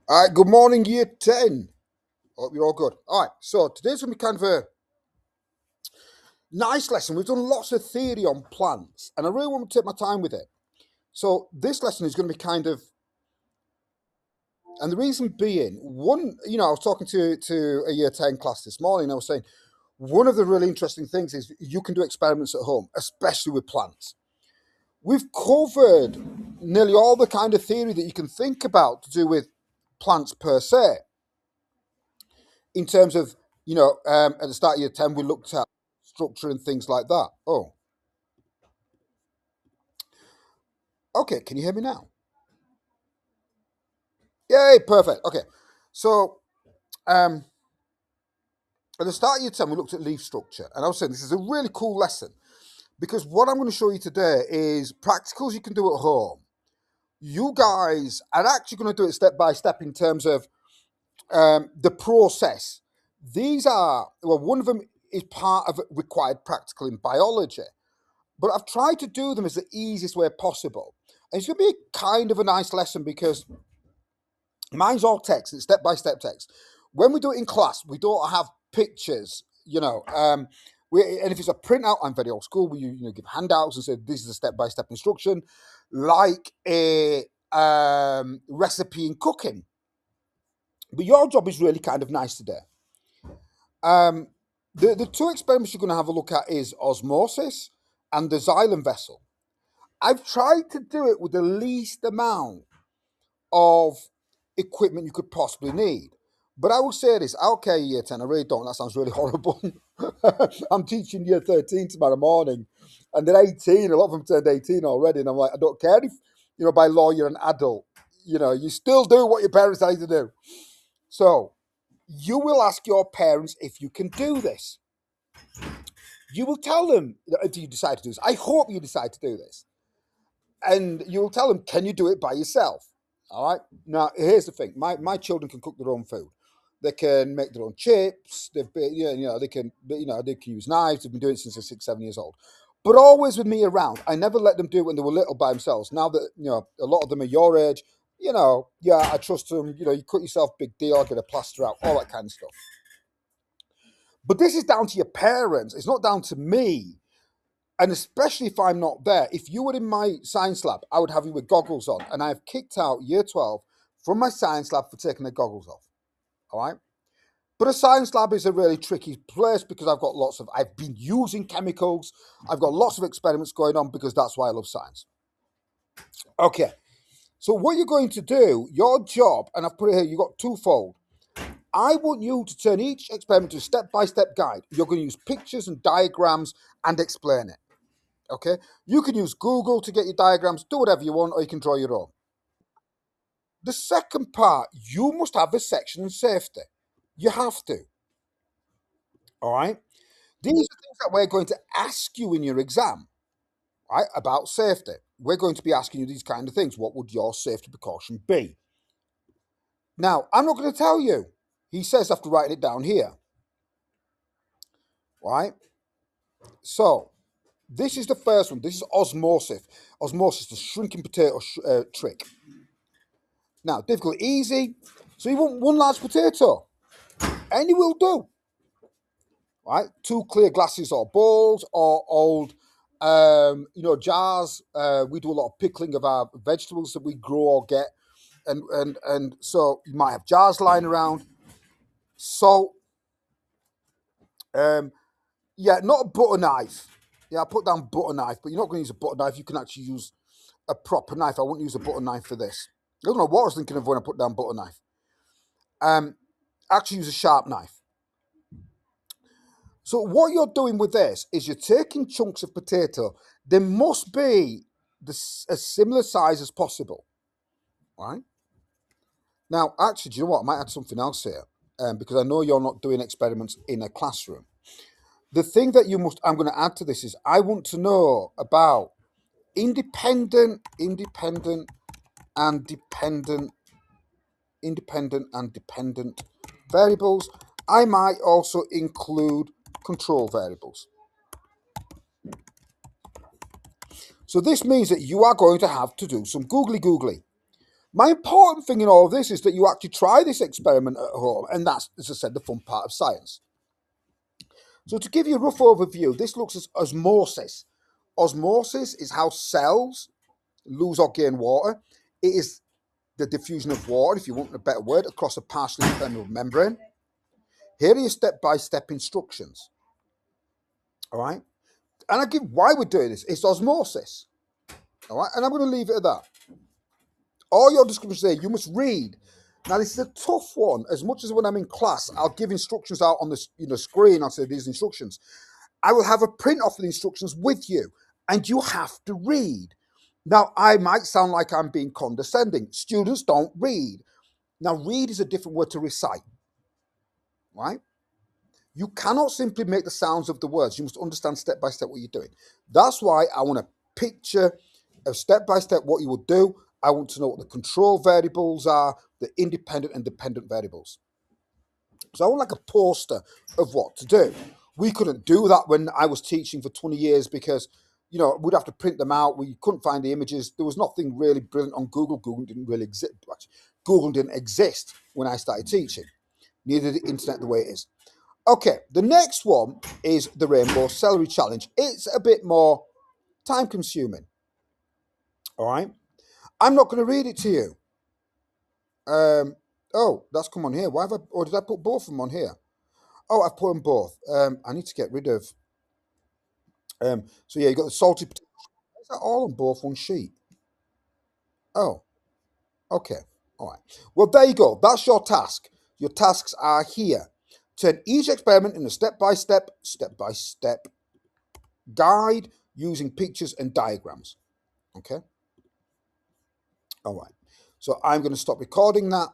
All right, good morning, year 10. Hope you're all good. All right, so today's going to be kind of a nice lesson. We've done lots of theory on plants, and I really want to take my time with it. So, this lesson is going to be kind of, and the reason being, I was talking to a year 10 class this morning, and I was saying, one of the really interesting things is you can do experiments at home, especially with plants. We've covered nearly all the kind of theory that you can think about to do with plants per se. In terms of, at the start of year 10, we looked at structure and things like that. Oh, okay. Can you hear me now? Yay, perfect. Okay. So, um, at the start of year 10, we looked at leaf structure. And I was saying this is a really cool lesson because what I'm going to show you today is practicals you can do at home. You guys are actually going to do it step by step in terms of the process. These are, well, one of them is part of required practical in biology. But I've tried to do them as the easiest way possible. And it's going to be kind of a nice lesson because mine's all text, it's step by step text. When we do it in class, we don't have pictures, and if it's a printout, I'm very old school. We give handouts and say this is a step by step instruction, like a recipe in cooking. But your job is really kind of nice today. Um, the two experiments you're going to have a look at is osmosis and the xylem vessel. I've tried to do it with the least amount of equipment you could possibly need. But I will say this, okay, year 10, I really don't. That sounds really horrible. I'm teaching year 13 tomorrow morning, and they're 18. A lot of them turned 18 already. And I'm like, I don't care if, by law, you're an adult. You still do what your parents tell you to do. So you will ask your parents if you can do this. You will tell them if you decide to do this. I hope you decide to do this. And you'll tell them, can you do it by yourself? All right. Now, here's the thing: my children can cook their own food. They can make their own chips. They can use knives. They've been doing it since they're 6, 7 years old. But always with me around. I never let them do it when they were little by themselves. Now that a lot of them are your age, yeah, I trust them. You cut yourself, big deal. Get a plaster out, all that kind of stuff. But this is down to your parents. It's not down to me. And especially if I'm not there, if you were in my science lab, I would have you with goggles on. And I've kicked out year 12 from my science lab for taking their goggles off. All right. But a science lab is a really tricky place because I've been using chemicals. I've got lots of experiments going on because that's why I love science. Okay. So what you're going to do, your job, and I've put it here, you've got twofold. I want you to turn each experiment to a step-by-step guide. You're going to use pictures and diagrams and explain it. Okay, you can use Google to get your diagrams, do whatever you want, or you can draw your own. The second part, you must have a section on safety. You have to. All right. These are things that we're going to ask you in your exam, right? About safety. We're going to be asking you these kind of things. What would your safety precaution be? Now, I'm not going to tell you. He says after writing it down here. Right? So, this is the first one. This is osmosis. Osmosis, the shrinking potato trick. Now, difficult, easy. So you want one large potato. Any will do. Right? Two clear glasses or bowls or old, jars. We do a lot of pickling of our vegetables that we grow or get. And so you might have jars lying around. Salt. Yeah, not a butter knife. Yeah, I put down butter knife, but you're not going to use a butter knife. You can actually use a proper knife. I wouldn't use a butter knife for this. I don't know what I was thinking of when I put down butter knife. Actually use a sharp knife. So what you're doing with this is you're taking chunks of potato. They must be a similar size as possible, right? Now, actually, do you know what? I might add something else here because I know you're not doing experiments in a classroom. The thing that I'm going to add to this is I want to know about independent, and dependent variables. I might also include control variables. So this means that you are going to have to do some googly. My important thing in all of this is that you actually try this experiment at home, and that's, as I said, the fun part of science. So to give you a rough overview, this looks at osmosis. Osmosis is how cells lose or gain water. It is the diffusion of water, if you want a better word, across a partially permeable membrane. Here are your step-by-step instructions. All right? And I give why we're doing this. It's osmosis. All right? And I'm going to leave it at that. All your descriptions there, you must read. Now, this is a tough one. As much as when I'm in class, I'll give instructions out on the screen. I'll say these instructions. I will have a print off of the instructions with you, and you have to read. Now, I might sound like I'm being condescending. Students don't read. Now, read is a different word to recite, right? You cannot simply make the sounds of the words. You must understand step by step what you're doing. That's why I want a picture of step by step what you will do. I want to know what the control variables are, the independent and dependent variables. So I want like a poster of what to do. We couldn't do that when I was teaching for 20 years because, you know, we'd have to print them out. We couldn't find the images. There was nothing really brilliant on Google. Google didn't really exist. Google didn't exist when I started teaching. Neither did the internet the way it is. Okay, the next one is the Rainbow Celery Challenge. It's a bit more time consuming. All right. I'm not going to read it to you. Oh, that's come on here. Why have I, or did I put both of them on here? Oh, I've put them both. I need to get rid of. So yeah, you got the salty potato. Is that all on both one sheet? Oh, okay. All right. Well, there you go. That's your task. Your tasks are here. Turn each experiment in a step-by-step guide using pictures and diagrams. Okay. All right. So I'm going to stop recording that.